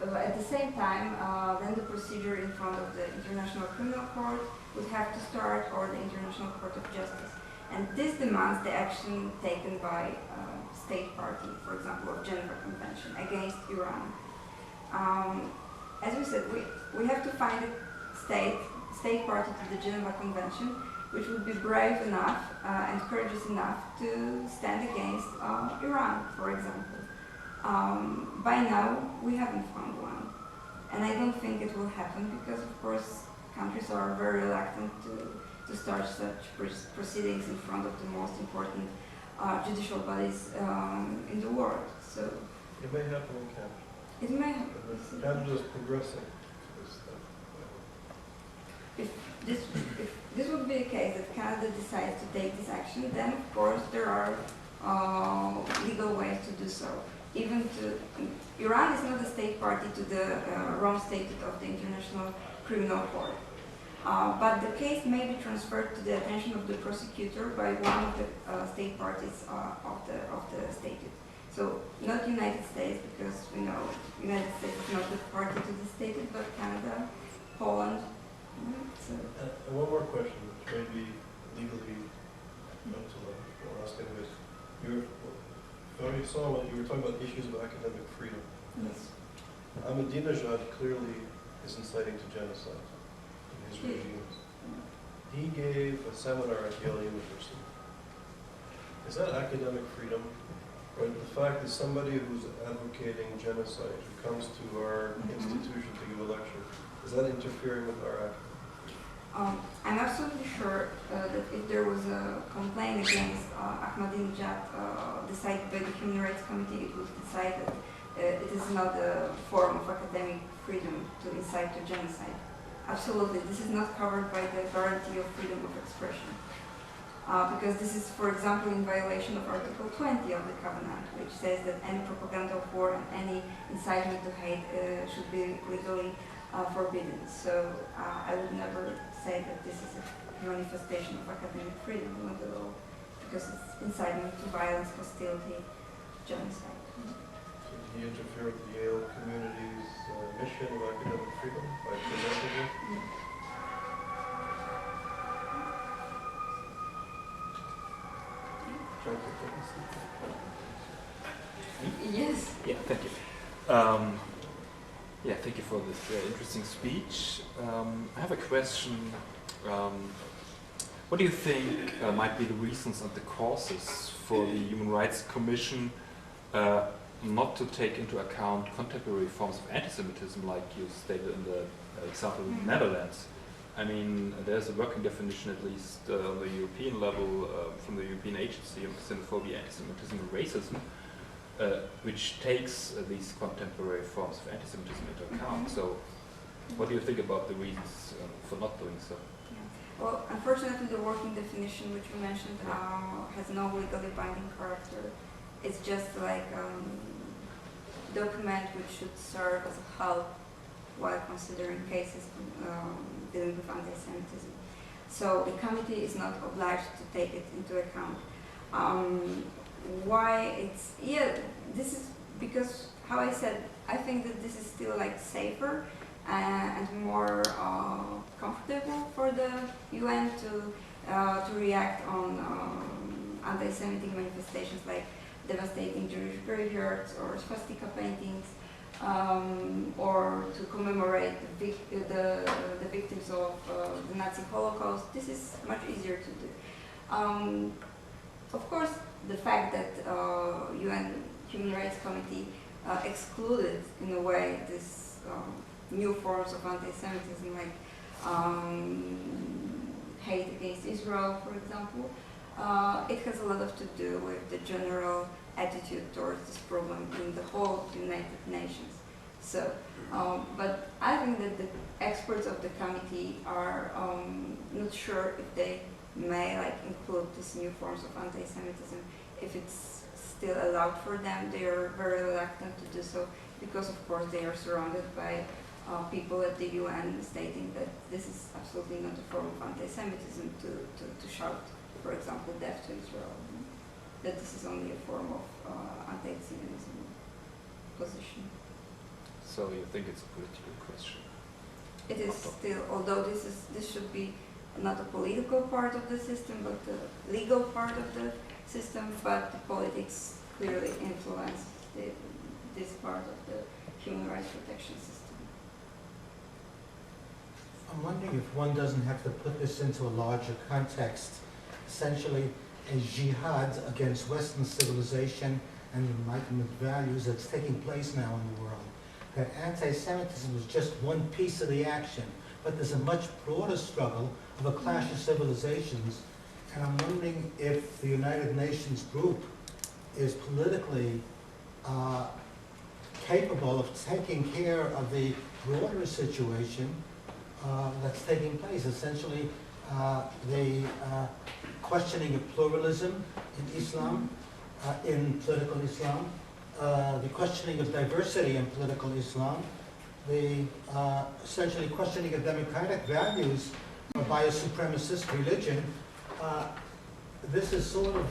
B: at the same time, then the procedure in front of the International Criminal Court would have to start, or the International Court of Justice. And this demands the action taken by state party, for example, of Geneva Convention against Iran. As we said, we have to find a state party to the Geneva Convention which would be brave enough and courageous enough to stand against Iran, for example. By now, we haven't found one. And I don't think it will happen because, of course, countries are very reluctant to start such proceedings in front of the most important judicial bodies in the world. So
A: it may happen in Canada.
B: It may happen.
A: Canada is progressing.
B: If this would be the case, that Canada decides to take this action, then of course there are legal ways to do so. Iran is not a state party to the Rome Statute of the International Criminal Court. But the case may be transferred to the attention of the prosecutor by one of the state parties of the statute. So So not United States, because we know United States is not the party to the status, but Canada, Poland. So
A: And one more question, which may be legally not too long, or ask anyways. If I saw when you were talking about issues of academic freedom,
B: yes.
A: Ahmadinejad clearly is inciting to genocide in his regimes. He gave a seminar at Yale University. Is that academic freedom? Or the fact that somebody who's advocating genocide, who comes to our institution to give a lecture, is that interfering with our academic?
B: I'm absolutely sure that if there was a complaint against Ahmadinejad decided by the Human Rights Committee, it would decide that it is not a form of academic freedom to incite to genocide. Absolutely, this is not covered by the guarantee of freedom of expression. Because this is, for example, in violation of Article 20 of the Covenant, which says that any propaganda of war and any incitement to hate should be legally forbidden. So I would never say that this is a manifestation of academic freedom, not at all, because it's incitement to violence, hostility, genocide.
A: So did he interfere with the Yale community's mission of academic freedom by presenting it?
B: Yes.
C: Yeah, thank you. Yeah, thank you for this interesting speech. I have a question. What do you think might be the reasons and the causes for the Human Rights Commission not to take into account contemporary forms of anti-Semitism, like you stated in the example in the Netherlands? I mean, there's a working definition, at least on the European level, from the European Agency on Xenophobia, Anti-Semitism and Racism, which takes these contemporary forms of anti-Semitism into account. So, what do you think about the reasons for not doing so?
B: Well, unfortunately, the working definition, which we mentioned, has no legally binding character. It's just like a document which should serve as a help while considering cases dealing with anti-Semitism. So the committee is not obliged to take it into account. Why it's, this is because, how I said, I think that this is still like safer and more comfortable for the UN to react on anti-Semitic manifestations like devastating Jewish graveyards or swastika paintings, or to commemorate the victims of the Nazi Holocaust. This is much easier to do. Of course, the fact that UN Human Rights Committee excluded, in a way, this new forms of anti-Semitism, like hate against Israel, for example, it has a lot to do with the general attitude towards this problem in the whole United Nations. So, but I think that the experts of the committee are not sure if they may include these new forms of anti-Semitism, if it's still allowed for them. They are very reluctant to do so because, of course, they are surrounded by people at the UN stating that this is absolutely not a form of anti-Semitism to shout, for example, death to Israel. That this is only a form of anti-Zionism position.
C: So you think it's a political question?
B: It is still, although this should be not a political part of the system, but the legal part of the system, but the politics clearly influence this part of the human rights protection system.
D: I'm wondering if one doesn't have to put this into a larger context, essentially a jihad against Western civilization and Enlightenment values that's taking place now in the world. That anti-Semitism is just one piece of the action, but there's a much broader struggle of a clash of civilizations, and I'm wondering if the United Nations group is politically capable of taking care of the broader situation that's taking place, essentially the questioning of pluralism in Islam, in political Islam, the questioning of diversity in political Islam, the essentially questioning of democratic values by a supremacist religion. This is sort of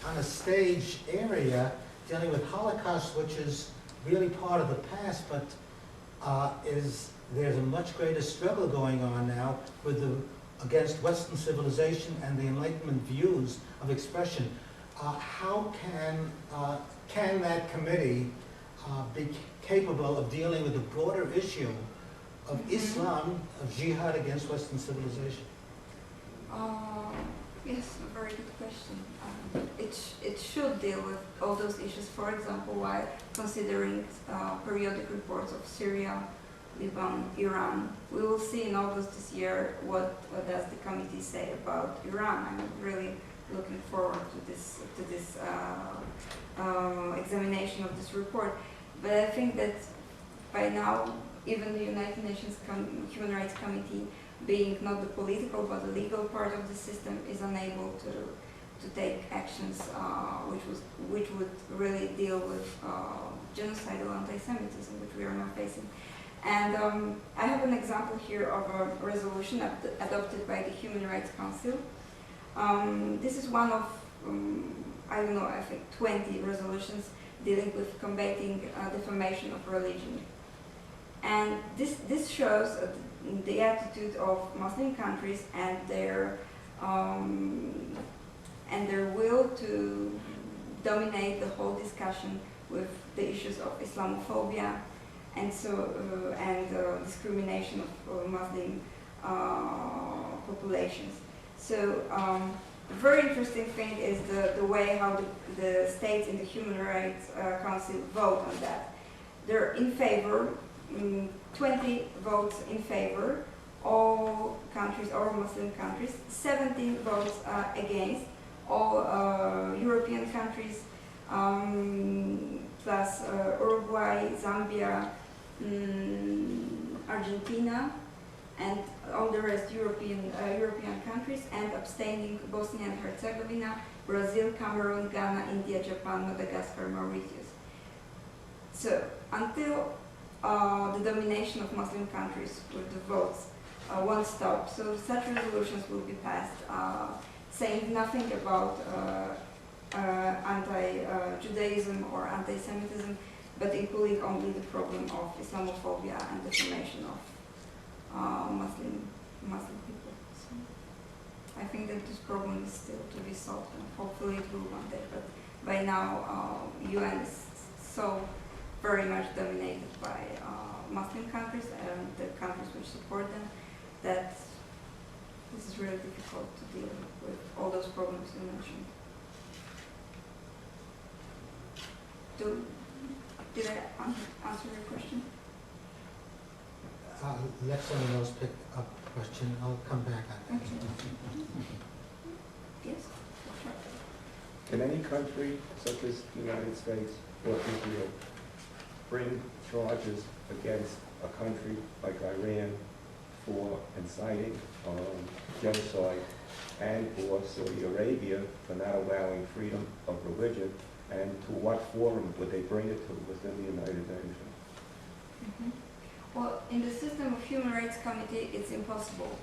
D: on a stage area dealing with Holocaust, which is really part of the past, but there's a much greater struggle going on now with against Western civilization and the Enlightenment views of expression. How can that committee be capable of dealing with the broader issue of Islam, of jihad against Western civilization?
B: Yes, a very good question. It should deal with all those issues, for example, while considering periodic reports of Syria, Lebanon, Iran. We will see in August this year what does the committee say about Iran. I'm really looking forward to this examination of this report. But I think that by now, even the United Nations Human Rights Committee, being not the political but the legal part of the system, is unable to take actions which would really deal with genocidal anti-Semitism, which we are now facing. And I have an example here of a resolution adopted by the Human Rights Council. This is one of, I don't know, I think 20 resolutions dealing with combating defamation of religion. And this shows the attitude of Muslim countries and their will to dominate the whole discussion with the issues of Islamophobia and discrimination of Muslim populations. So a very interesting thing is the way how the states in the Human Rights Council vote on that. They're in favor. 20 votes in favor, all countries, all Muslim countries, 17 votes against, all European countries, plus Uruguay, Zambia, Argentina, and all the rest European countries, and abstaining Bosnia and Herzegovina, Brazil, Cameroon, Ghana, India, Japan, Madagascar, Mauritius. So until the domination of Muslim countries with the votes won't stop. So such resolutions will be passed saying nothing about anti-Judaism or anti-Semitism, but including only the problem of Islamophobia and defamation of Muslim people. So I think that this problem is still to be solved, and hopefully it will one day. But by now, UN is so very much dominated by Muslim countries and the countries which support them, that this is really difficult to deal with all those problems you mentioned. Did I answer your question?
D: Let someone else pick up the question. I'll come back on that.
B: Okay. Yes, sure.
E: Can any country, such as the United States or Israel, bring charges against a country like Iran for inciting genocide, and or Saudi Arabia for not allowing freedom of religion, and to what forum would they bring it to within the United Nations?
B: Mm-hmm. Well, in the system of Human Rights Committee, it's impossible,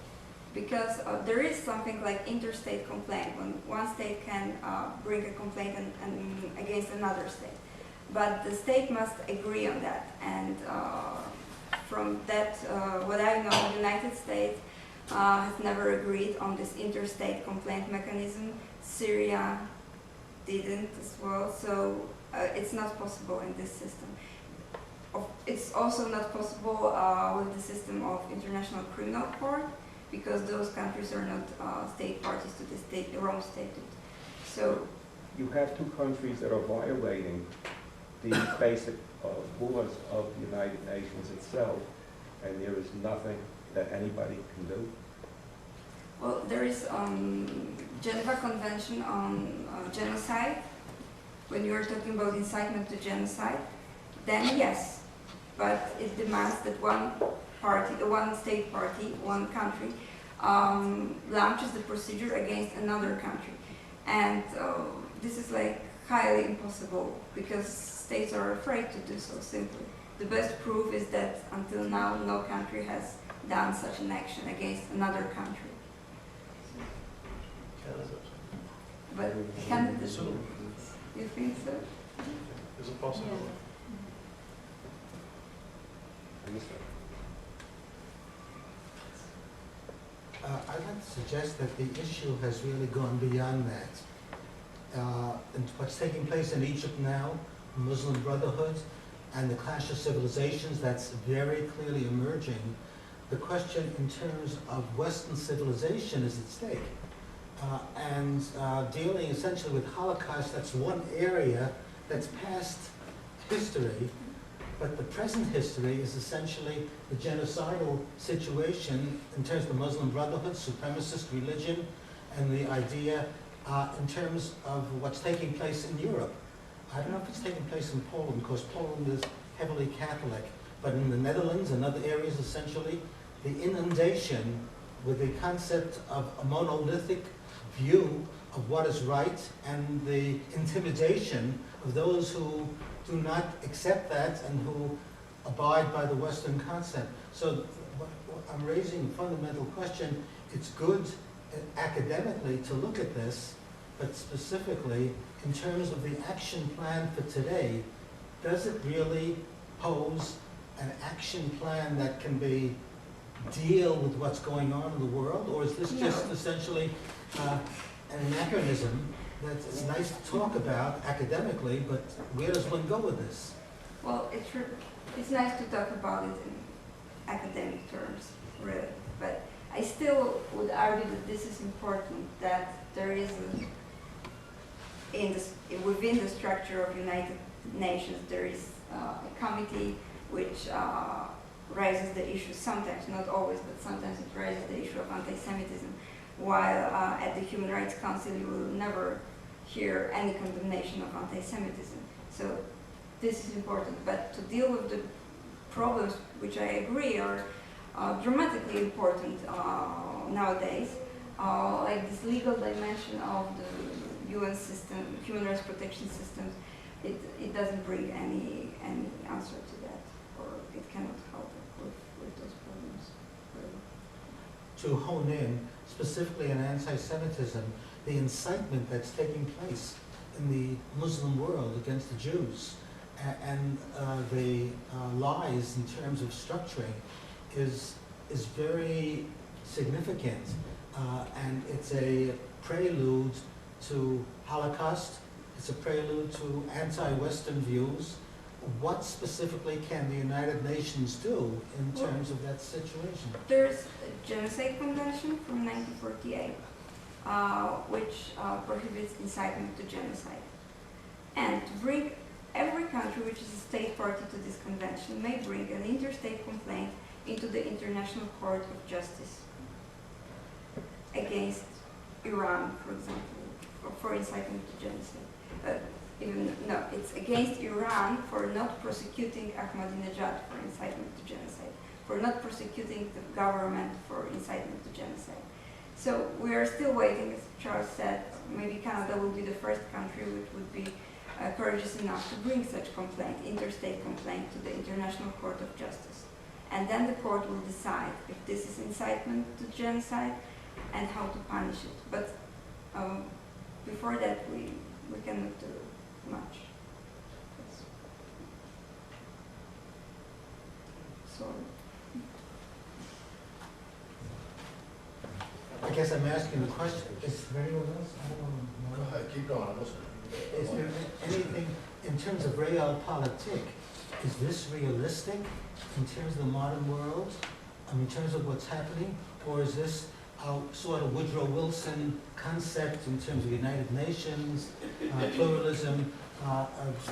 B: because there is something like interstate complaint, when one state can bring a complaint and against another state. But the state must agree on that, and from that, what I know, the United States has never agreed on this interstate complaint mechanism. Syria didn't as well, so it's not possible in this system. It's also not possible with the system of International Criminal Court, because those countries are not state parties to the Rome Statute. So
E: You have two countries that are violating the basic laws of the United Nations itself, and there is nothing that anybody can do.
B: well, there is Geneva Convention on genocide. When you are talking about incitement to genocide, then yes, but it demands that one state party, one country, launches the procedure against another country, and this is like highly impossible because states are afraid to do so. Simply, the best proof is that until now, no country has done such an action against another country. But Canada, you think so?
A: is a possibility.
D: I'd like to suggest that the issue has really gone beyond that. And what's taking place in Egypt now, Muslim Brotherhood, and the clash of civilizations that's very clearly emerging, the question in terms of Western civilization is at stake. And dealing essentially with Holocaust, that's one area that's past history, but the present history is essentially the genocidal situation in terms of the Muslim Brotherhood, supremacist religion, and the idea in terms of what's taking place in Europe. I don't know if it's taking place in Poland, because Poland is heavily Catholic, but in the Netherlands and other areas, essentially, the inundation with the concept of a monolithic view of what is right and the intimidation of those who do not accept that and who abide by the Western concept. So I'm raising a fundamental question. It's good academically to look at this, but specifically in terms of the action plan for today, does it really pose an action plan that can deal with what's going on in the world, or is this just essentially an anachronism that's nice to talk about academically, but where does one go with this?
B: Well, it's nice to talk about it in academic terms, really, but I still would argue that this is important, that there is within the structure of United Nations, there is a committee which raises the issue sometimes, not always, but sometimes it raises the issue of anti-Semitism, while at the Human Rights Council you will never hear any condemnation of anti-Semitism. So this is important, but to deal with the problems, which I agree are dramatically important nowadays, like this legal dimension of the UN system, human rights protection systems, it doesn't bring any answer to that, or it cannot help with those problems. Really.
D: To hone in specifically on anti-Semitism, the incitement that's taking place in the Muslim world against the Jews, and the lies in terms of structuring is very significant, and it's a prelude to Holocaust. It's a prelude to anti-Western views. What specifically can the United Nations do in terms of that situation?
B: There's a Genocide Convention from 1948, which prohibits incitement to genocide. And to bring every country which is a state party to this convention may bring an interstate complaint into the International Court of Justice against Iran, for example, for incitement to genocide. It's against Iran for not prosecuting Ahmadinejad for incitement to genocide, for not prosecuting the government for incitement to genocide. So we are still waiting, as Charles said. Maybe Canada will be the first country which would be courageous enough to bring such complaint, interstate complaint, to the International Court of Justice. And then the court will decide if this is incitement to genocide and how to punish it. But before that, we cannot do much. Sorry.
D: I guess I'm asking the question, is there anyone else? I don't know.
A: Keep going, I'm listening.
D: Is there anything, in terms of realpolitik, is this realistic in terms of the modern world, in terms of what's happening, or is this a sort of Woodrow Wilson concept in terms of United Nations, pluralism,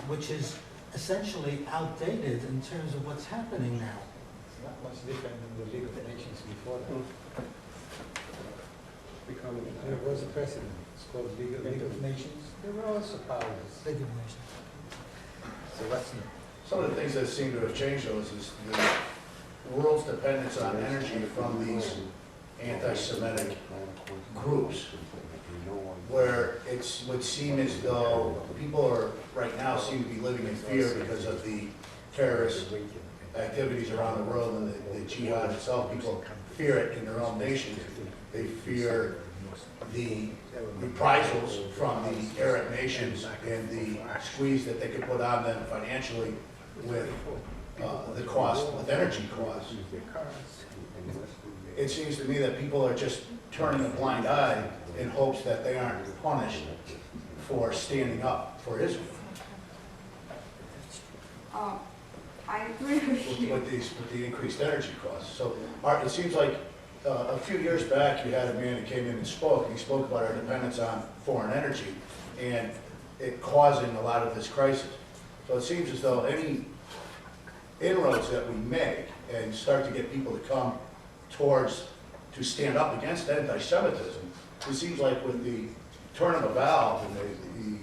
D: which is essentially outdated in terms of what's happening now?
F: It's not much different than the League of Nations before that. There was a precedent. It's called League of Nations. There were also powers.
D: League of Nations.
F: So what's new?
A: Some of the things that seem to have changed, though, is the world's dependence on energy from these anti-Semitic groups, where it would seem as though people are right now seem to be living in fear because of the terrorist activities around the world and the jihad itself. People fear it in their own nations. They fear
G: the reprisals from the Arab nations and the squeeze that they could put on them financially with the cost, with energy costs. It seems to me that people are just turning a blind eye in hopes that they aren't punished for standing up for Israel
B: I agree with you.
G: with the increased energy costs. So Art, it seems like a few years back, you had a man who came in and spoke, and he spoke about our dependence on foreign energy and it causing a lot of this crisis. So it seems as though any inroads that we make and start to get people to come towards, to stand up against anti-Semitism, it seems like with the turn of a valve and the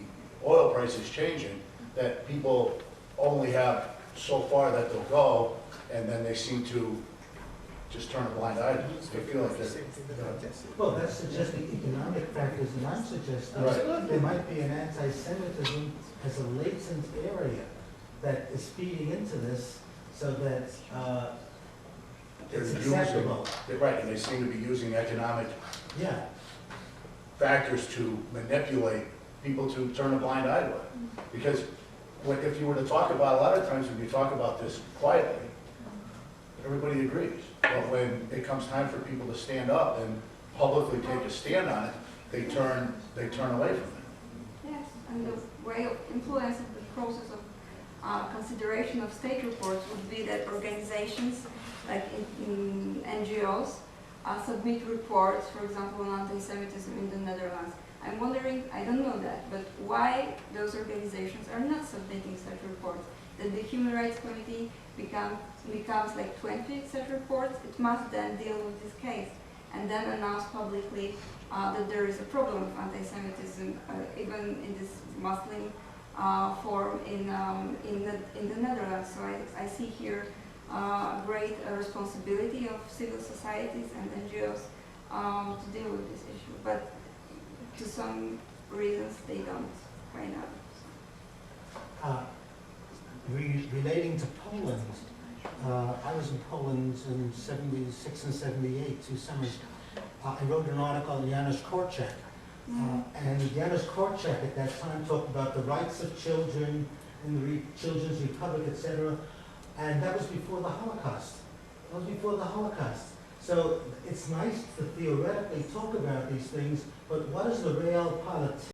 G: oil prices changing, that people only have so far that they'll go, and then they seem to just turn a blind eye to it. They feel like they're,
D: Well, that's suggesting economic factors, and I'm suggesting
G: Right.
D: there might be an anti-Semitism as a latent area that is feeding into this so that
G: they're
D: it's
G: using,
D: acceptable.
G: they're right, and they seem to be using economic
D: Yeah,
G: factors to manipulate people to turn a blind eye to it. Because if you were to talk about, a lot of times when you talk about this quietly, everybody agrees. But when it comes time for people to stand up and publicly take a stand on it, they turn away from it.
B: Yes, and the way of influence of the process of consideration of state reports would be that organizations like in NGOs submit reports, for example, on anti-Semitism in the Netherlands. I'm wondering, I don't know that, but why those organizations are not submitting such reports? That the Human Rights Committee becomes like 20 such reports, it must then deal with this case and then announce publicly that there is a problem of anti-Semitism, even in this Muslim form in the Netherlands. So I see here a great responsibility of civil societies and NGOs to deal with this issue, but to some reasons they don't right now.
D: Relating to Poland, I was in Poland in 76 and 78, 2 summers. I wrote an article on Janusz Korczak. And Janusz Korczak at that time talked about the rights of children in the Children's Republic, etc. And that was before the Holocaust. That was before the Holocaust. So it's nice to theoretically talk about these things, but what is the real politics?